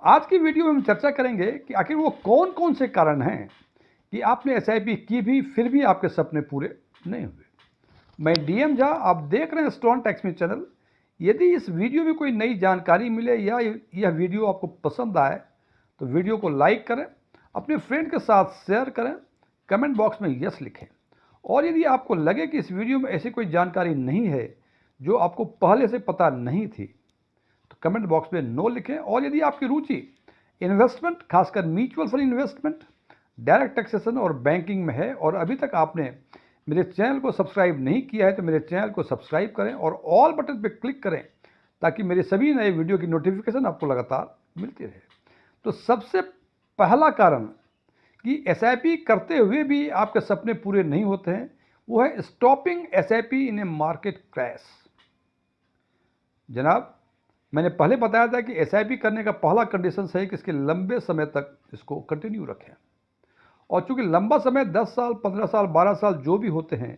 आज की वीडियो में हम चर्चा करेंगे कि आखिर वो कौन कौन से कारण हैं कि आपने एसआईपी की भी फिर भी आपके सपने पूरे नहीं हुए। मैं डीएम झा, आप देख रहे हैं स्टोन टेक्स मी चैनल। यदि इस वीडियो में कोई नई जानकारी मिले या यह वीडियो आपको पसंद आए तो वीडियो को लाइक करें, अपने फ्रेंड के साथ शेयर करें, कमेंट बॉक्स में यस लिखें। और यदि आपको लगे कि इस वीडियो में ऐसी कोई जानकारी नहीं है जो आपको पहले से पता नहीं थी तो कमेंट बॉक्स में नो लिखें। और यदि आपकी रुचि इन्वेस्टमेंट, खासकर mutual fund investment, direct taxation और बैंकिंग में है और अभी तक आपने मेरे चैनल को सब्सक्राइब नहीं किया है तो मेरे चैनल को सब्सक्राइब करें और ऑल बटन पर क्लिक करें ताकि मेरे सभी नए वीडियो की नोटिफिकेशन आपको लगातार मिलती रहे। तो सबसे पहला कारण कि एसआईपी करते हुए भी आपके सपने पूरे नहीं होते हैं वो है स्टॉपिंग एसआईपी इन ए मार्केट क्रैश। जनाब, मैंने पहले बताया था कि एसआईपी करने का पहला कंडीशन है कि इसके लंबे समय तक इसको कंटिन्यू रखें। और चूंकि लंबा समय 10 साल, 15 साल, 12 साल जो भी होते हैं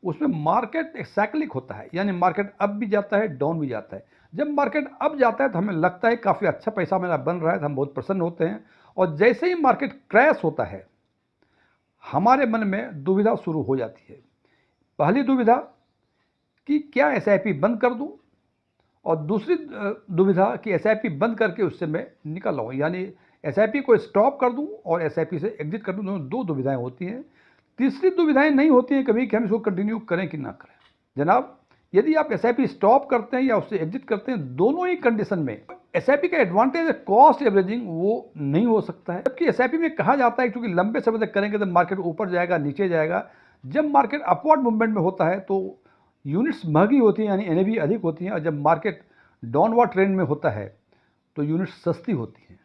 उसमें मार्केट एक साइक्लिक होता है, यानी मार्केट अप भी जाता है, डाउन भी जाता है। जब मार्केट अप जाता है तो हमें लगता है काफ़ी अच्छा पैसा मेरा बन रहा है तो हम बहुत प्रसन्न होते हैं, और जैसे ही मार्केट क्रैश होता है हमारे मन में दुविधा शुरू हो जाती है। पहली दुविधा कि क्या एसआईपी बंद कर दूं, और दूसरी दुविधा कि एसआईपी बंद करके उससे मैं निकल आऊँ, यानी एसआईपी को स्टॉप कर दूं और एसआईपी से एग्जिट कर दूं। दो दुविधाएं होती हैं। तीसरी दुविधाएं नहीं होती हैं कभी कि हम इसको कंटिन्यू करें कि ना करें। जनाब, यदि आप एसआईपी स्टॉप करते हैं या उससे एग्जिट करते हैं, दोनों ही कंडीशन में एसआईपी का एडवांटेज है कॉस्ट एवरेजिंग, वो नहीं हो सकता है। जबकि एसआईपी में कहा जाता है क्योंकि लंबे समय तक करेंगे तो मार्केट ऊपर जाएगा, नीचे जाएगा। जब मार्केट अपवर्ड मूवमेंट में होता है तो यूनिट्स महंगी होती हैं, यानी एनएवी अधिक होती हैं, और जब मार्केट डाउनवर्ड ट्रेंड में होता है तो यूनिट्स सस्ती होती हैं।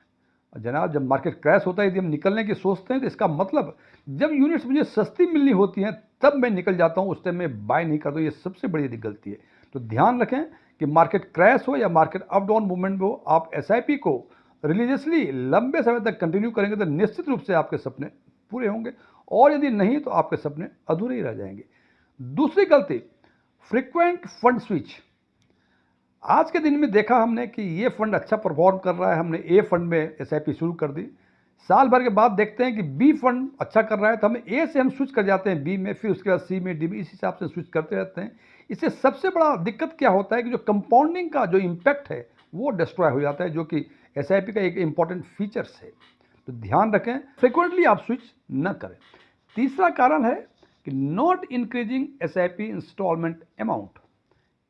जनाब, जब मार्केट क्रैश होता है यदि हम निकलने की सोचते हैं तो इसका मतलब जब यूनिट्स मुझे सस्ती मिलनी होती हैं तब मैं निकल जाता हूं, उस टाइम मैं बाय नहीं करता हूं। ये सबसे बड़ी गलती है। तो ध्यान रखें कि मार्केट क्रैश हो या मार्केट अप डाउन मूवमेंट में हो, आप एसआईपी को रिलीजियसली लंबे समय तक कंटिन्यू करेंगे तो निश्चित रूप से आपके सपने पूरे होंगे, और यदि नहीं तो आपके सपने अधूरे ही रह जाएंगे। दूसरी गलती, फ्रीक्वेंट फंड स्विच। आज के दिन में देखा हमने कि ये फंड अच्छा परफॉर्म कर रहा है, हमने ए फंड में एसआईपी शुरू कर दी। साल भर के बाद देखते हैं कि बी फंड अच्छा कर रहा है तो हम ए से स्विच कर जाते हैं बी में, फिर उसके बाद सी में, डी में, इस हिसाब से स्विच करते रहते हैं। इससे सबसे बड़ा दिक्कत क्या होता है कि जो कंपाउंडिंग का जो इम्पैक्ट है वो डिस्ट्रॉय हो जाता है, जो कि एसआईपी का एक इंपॉर्टेंट फीचर्स है। तो ध्यान रखें, फ्रिक्वेंटली आप स्विच न करें। तीसरा कारण है कि not increasing SIP instalment amount,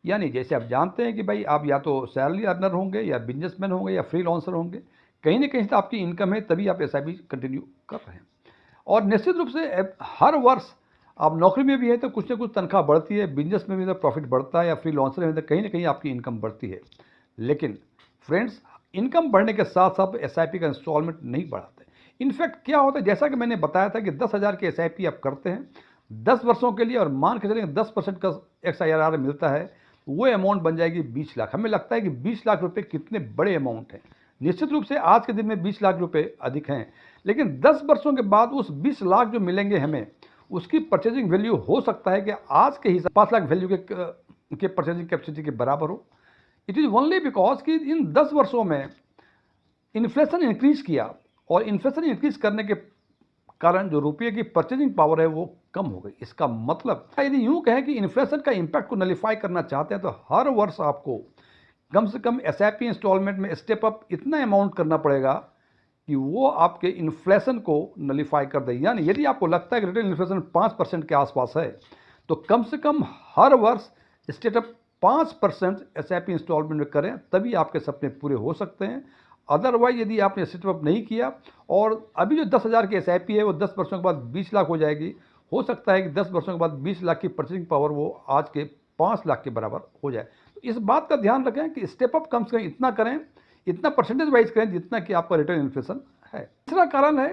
यानी जैसे आप जानते हैं कि भाई आप या तो सैलरी अर्नर होंगे या बिजनेसमैन होंगे या फ्रीलांसर होंगे, कहीं ना कहीं से आपकी इनकम है तभी आप एसआईपी कंटिन्यू कर रहे हैं। और निश्चित रूप से हर वर्ष आप नौकरी में भी है तो कुछ ना कुछ तनख्वाह बढ़ती है, बिजनेस में भी तो प्रॉफिट बढ़ता है, या फ्रीलांसर में तो कहीं ना कहीं आपकी इनकम बढ़ती है। लेकिन फ्रेंड्स, इनकम बढ़ने के साथ साथ एसआईपी का इंस्टॉलमेंट नहीं बढ़ाते। इनफैक्ट क्या होता है, जैसा कि मैंने बताया था कि 10,000 की एसआईपी आप करते हैं 10 वर्षों के लिए, और मान के चलेंगे 10% का XIRR मिलता है, वो अमाउंट बन जाएगी 20 लाख। हमें लगता है कि 20 लाख रुपए कितने बड़े अमाउंट हैं। निश्चित रूप से आज के दिन में 20 लाख रुपए अधिक हैं, लेकिन 10 वर्षों के बाद उस 20 लाख जो मिलेंगे हमें, उसकी परचेजिंग वैल्यू हो सकता है कि आज के हिसाब 5 लाख वैल्यू के परचेजिंग कैपेसिटी के बराबर हो। इट इज़ ओनली बिकॉज कि इन 10 वर्षों में इन्फ्लेशन इंक्रीज किया, और इन्फ्लेशन इंक्रीज करने के कारण जो रुपये की परचेजिंग पावर है वो कम हो गई। इसका मतलब यदि यूं कहें कि इन्फ्लेशन का इंपैक्ट को नलीफाई करना चाहते हैं तो हर वर्ष आपको कम से कम एसआईपी इंस्टॉलमेंट में स्टेप अप इतना अमाउंट करना पड़ेगा कि वो आपके इन्फ्लेशन को नलीफाई कर दे। यानी यदि आपको लगता है कि रिटेल इन्फ्लेशन 5% के आसपास है तो कम से कम हर वर्ष स्टेप अप 5% एसआईपी इंस्टॉलमेंट में करें, तभी आपके सपने पूरे हो सकते हैं। अदरवाइज यदि आपने सेटअप नहीं किया, और अभी जो 10,000 की एसआईपी है वो 10 वर्षों के बाद 20 लाख हो जाएगी, हो सकता है कि 10 वर्षों के बाद 20 लाख की परचेसिंग पावर वो आज के 5 लाख के बराबर हो जाए। तो इस बात का ध्यान रखें कि स्टेप अप कम से कम इतना करें, इतना परसेंटेज वाइज करें जितना कि आपका रिटर्न इन्फ्लेशन है। तीसरा कारण है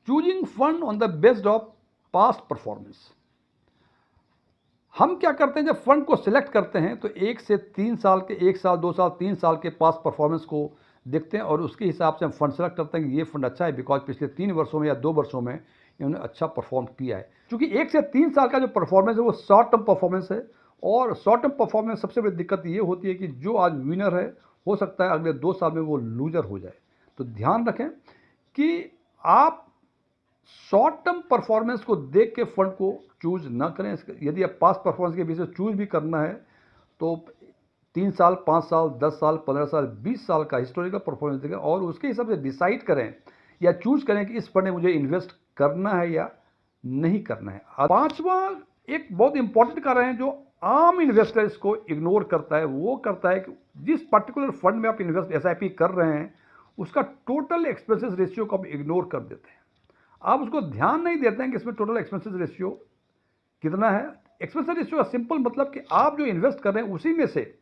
choosing fund on the based of past performance. हम क्या करते हैं, जब फंड को सिलेक्ट करते हैं तो 1 से 3 साल के, 1 साल, 2 साल, 3 साल के पास परफॉर्मेंस को देखते हैं और उसके हिसाब से हम फंड सेलेक्ट करते हैं कि ये फंड अच्छा है बिकॉज पिछले 3 वर्षों में या 2 वर्षों में इन्होंने अच्छा परफॉर्म किया है। क्योंकि 1 से 3 साल का जो परफॉर्मेंस है वो शॉर्ट टर्म परफॉर्मेंस है, और शॉर्ट टर्म परफॉर्मेंस सबसे बड़ी दिक्कत ये होती है कि जो आज विनर है हो सकता है अगले 2 साल में वो लूजर हो जाए। तो ध्यान रखें कि आप शॉर्ट टर्म परफॉर्मेंस को देख के फंड को चूज ना करें। यदि आप पास्ट परफॉर्मेंस के बेसिस चूज भी करना है तो 3 साल, 5 साल, 10 साल, 15 साल, 20 साल का हिस्टोरिकल परफॉर्मेंस देखें और उसके हिसाब से डिसाइड करें या चूज करें कि इस फंड में मुझे इन्वेस्ट करना है या नहीं करना है। पांचवा एक बहुत इंपॉर्टेंट कारण है जो आम इन्वेस्टर इसको इग्नोर करता है, वो करता है कि जिस पर्टिकुलर फंड में आप इन्वेस्ट एसआईपी कर रहे हैं उसका टोटल एक्सपेंसेस रेशियो को आप इग्नोर कर देते हैं। आप उसको ध्यान नहीं देते हैं कि इसमें टोटल एक्सपेंसेस रेशियो कितना है। एक्सपेंसेस रेशियो का सिंपल मतलब कि आप जो इन्वेस्ट कर रहे हैं उसी में से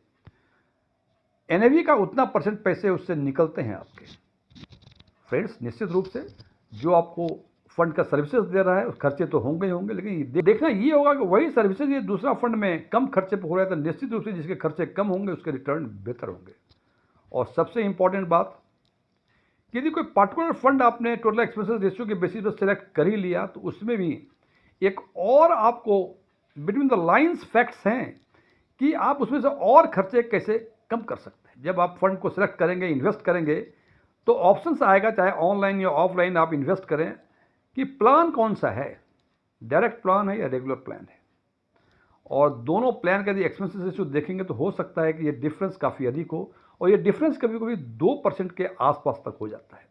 एनएवी का उतना परसेंट पैसे उससे निकलते हैं आपके। फ्रेंड्स, निश्चित रूप से जो आपको फंड का सर्विसेज दे रहा है उस खर्चे तो होंगे ही होंगे, लेकिन देखना ये होगा कि वही सर्विसेज ये दूसरा फंड में कम खर्चे पर हो रहा है तो निश्चित रूप से जिसके खर्चे कम होंगे उसके रिटर्न बेहतर होंगे। और सबसे इंपॉर्टेंट बात, यदि कोई पर्टिकुलर फंड आपने टोटल एक्सपेंसेस रेशियो के बेसिस पर सेलेक्ट कर ही लिया तो उसमें भी एक और आपको बिटवीन द लाइंस फैक्ट्स हैं कि आप उसमें से और खर्चे कैसे कम कर सकते हैं। जब आप फंड को सेलेक्ट करेंगे, इन्वेस्ट करेंगे तो ऑप्शंस आएगा, चाहे ऑनलाइन या ऑफलाइन आप इन्वेस्ट करें, कि प्लान कौन सा है, डायरेक्ट प्लान है या रेगुलर प्लान है। और दोनों प्लान का यदि एक्सपेंसेस रेशियो देखेंगे तो हो सकता है कि ये डिफरेंस काफ़ी अधिक हो और ये डिफरेंस कभी कभी 2% के आसपास तक हो जाता है।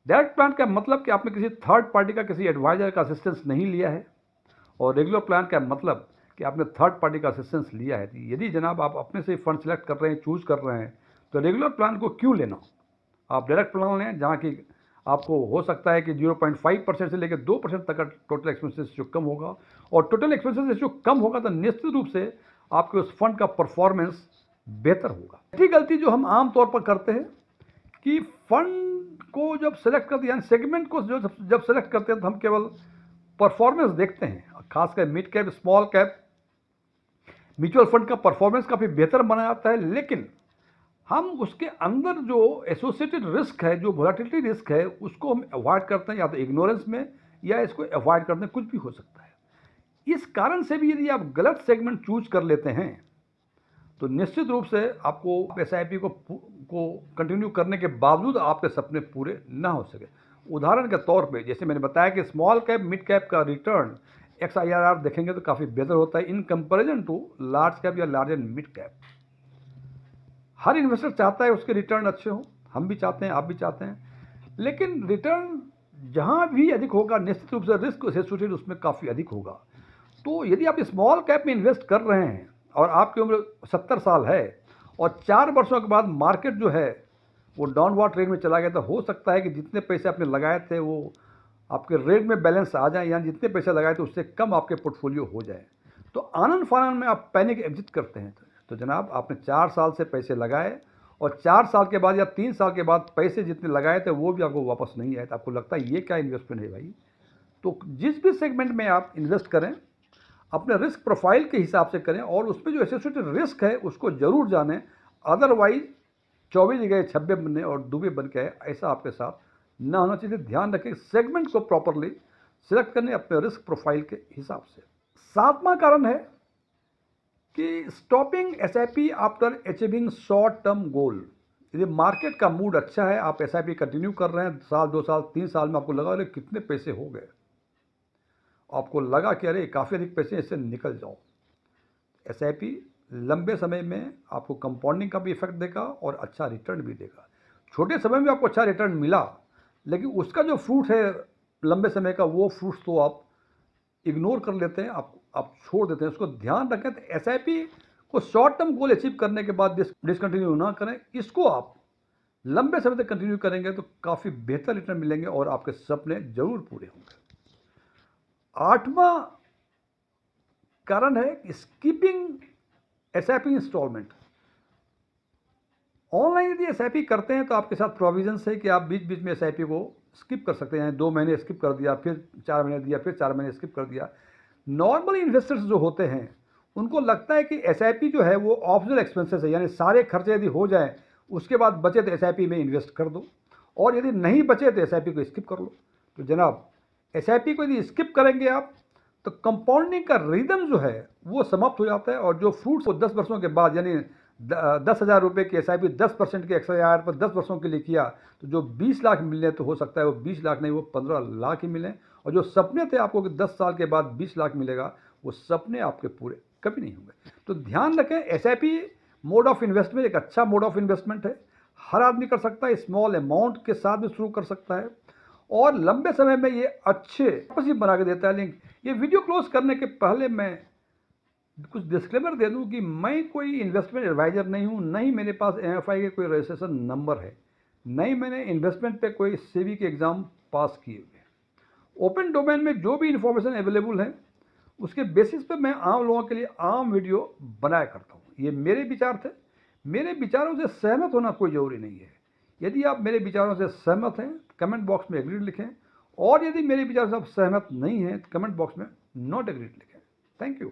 डायरेक्ट प्लान का मतलब कि आपने किसी थर्ड पार्टी का, किसी एडवाइजर का असिस्टेंस नहीं लिया है, और रेगुलर प्लान का मतलब कि आपने थर्ड पार्टी का असिस्टेंस लिया है। यदि जनाब आप अपने से फंड सेलेक्ट कर रहे हैं, चूज कर रहे हैं, तो रेगुलर प्लान को क्यों लेना, आप डायरेक्ट प्लान लें जहाँ की आपको हो सकता है कि 0.5% से लेकर 2% तक का टोटल एक्सपेंसेस जो कम होगा, और टोटल एक्सपेंसेस जो कम होगा तो निश्चित रूप से आपके उस फंड का परफॉर्मेंस बेहतर होगा। छठी गलती जो हम आम तौर पर करते हैं कि फंड को जब सेलेक्ट करते हैं, यानी सेगमेंट को जब सेलेक्ट करते हैं तो हम केवल परफॉर्मेंस देखते हैं। खासकर mid cap, small cap mutual fund का परफॉर्मेंस काफ़ी बेहतर बना जाता है, लेकिन हम उसके अंदर जो एसोसिएटेड रिस्क है, जो वोलेटिलिटी रिस्क है, उसको हम अवॉइड करते हैं, या तो इग्नोरेंस में या इसको अवॉइड करते हैं, कुछ भी हो सकता है। इस कारण से भी यदि आप गलत सेगमेंट चूज कर लेते हैं तो निश्चित रूप से आपको एसआईपी को कंटिन्यू करने के बावजूद आपके सपने पूरे ना हो सके। उदाहरण के तौर पे जैसे मैंने बताया कि स्मॉल कैप, मिड कैप का रिटर्न XIRR देखेंगे तो काफ़ी बेहतर होता है in comparison to large cap या लार्ज एंड मिड कैप। हर इन्वेस्टर चाहता है उसके रिटर्न अच्छे हों, हम भी चाहते हैं, आप भी चाहते हैं, लेकिन रिटर्न जहाँ भी अधिक होगा निश्चित रूप से रिस्क एसोसिएटेड उसमें काफ़ी अधिक होगा। तो यदि आप स्मॉल कैप में इन्वेस्ट कर रहे हैं और आपकी उम्र 70 साल है और 4 वर्षों के बाद मार्केट जो है वो डाउनवर्ड ट्रेंड में चला गया, तो हो सकता है कि जितने पैसे आपने लगाए थे वो आपके रेट में बैलेंस आ जाए, यानी जितने पैसे लगाए थे उससे कम आपके पोर्टफोलियो हो जाए। तो आनंद फानंद में आप पैनिक एग्जिट करते हैं। तो जनाब, आपने 4 साल से पैसे लगाए और 4 साल के बाद या 3 साल के बाद पैसे जितने लगाए थे वो भी आपको वापस नहीं आए, तो आपको लगता है ये क्या इन्वेस्टमेंट है भाई। तो जिस भी सेगमेंट में आप इन्वेस्ट करें अपने रिस्क प्रोफाइल के हिसाब से करें और उसमें जो एसोसिएटेड रिस्क है उसको जरूर जानें। अदरवाइज 24 गए 26 बने और डूबे बन के आए, ऐसा आपके साथ ना होना चाहिए। ध्यान रखें सेगमेंट को प्रॉपरली सिलेक्ट करने अपने रिस्क प्रोफाइल के हिसाब से। 7वां कारण है कि stopping SIP after achieving short term goal. यदि मार्केट का मूड अच्छा है, आप एसआईपी कंटिन्यू कर रहे हैं, साल, 2 साल, 3 साल में आपको लगा अरे कितने पैसे हो गए, आपको लगा कि अरे काफ़ी अधिक पैसे, इससे निकल जाओ। एसआईपी लंबे समय में आपको कंपाउंडिंग का भी इफेक्ट देगा और अच्छा रिटर्न भी देगा। छोटे समय में आपको अच्छा रिटर्न मिला, लेकिन उसका जो फ्रूट है लंबे समय का, वो फ्रूट्स तो आप इग्नोर कर लेते हैं, आप छोड़ देते हैं। उसको ध्यान रखें। तो एसआईपी को शॉर्ट टर्म गोल अचीव करने के बाद डिसकंटिन्यू ना करें, इसको आप लंबे समय तक कंटिन्यू करेंगे तो काफ़ी बेहतर रिटर्न मिलेंगे और आपके सपने जरूर पूरे होंगे। 8वां कारण है स्कीपिंग एसआईपी इंस्टॉलमेंट। ऑनलाइन यदि एसआईपी करते हैं तो आपके साथ प्रोविजंस है कि आप बीच बीच में एसआईपी को स्किप कर सकते हैं। 2 महीने स्किप कर दिया, फिर 4 महीने दिया, फिर 4 महीने स्किप कर दिया। नॉर्मल इन्वेस्टर्स जो होते हैं उनको लगता है कि एसआईपी जो है वो ऑप्शनल एक्सपेंसेस है, यानी सारे खर्चे यदि हो जाए उसके बाद बचे तो एसआईपी में इन्वेस्ट कर दो, और यदि नहीं बचे तो एसआईपी को स्किप कर लो। तो जनाब, एसआईपी को यदि स्किप करेंगे आप तो कंपाउंडिंग का रिदम जो है वो समाप्त हो जाता है, और जो फ्रूट्स वो 10 वर्षों के बाद, यानी 10,000 रुपये की SIP 10% के XIR पर 10 वर्षों के लिए किया तो जो 20 लाख मिलने तो हो सकता है वो 20 लाख नहीं, वो 15 लाख ही मिले। और जो सपने थे आपको कि 10 साल के बाद 20 लाख मिलेगा, वो सपने आपके पूरे कभी नहीं होंगे। तो ध्यान रखें, SIP मोड ऑफ इन्वेस्टमेंट एक अच्छा मोड ऑफ इन्वेस्टमेंट है। हर आदमी कर सकता है, स्मॉल अमाउंट के साथ भी शुरू कर सकता है और लंबे समय में ये अच्छे वापस ही बना के देता है। लिंक ये वीडियो क्लोज करने के पहले मैं कुछ डिस्क्लेमर दे दूं कि मैं कोई इन्वेस्टमेंट एडवाइज़र नहीं हूं, न ही मेरे पास MFI के कोई रजिस्ट्रेशन नंबर है, न ही मैंने इन्वेस्टमेंट पे कोई सेबी के एग्ज़ाम पास किए हुए हैं। ओपन डोमेन में जो भी इन्फॉर्मेशन अवेलेबल है उसके बेसिस पे मैं आम लोगों के लिए आम वीडियो बनाया करता हूँ। ये मेरे विचार थे, मेरे विचारों से सहमत होना कोई ज़रूरी नहीं है। यदि आप मेरे विचारों से सहमत हैं कमेंट बॉक्स में एग्रीड लिखें, और यदि मेरे विचारों से आप सहमत नहीं हैं कमेंट बॉक्स में नॉट एग्रीड लिखें। Thank you.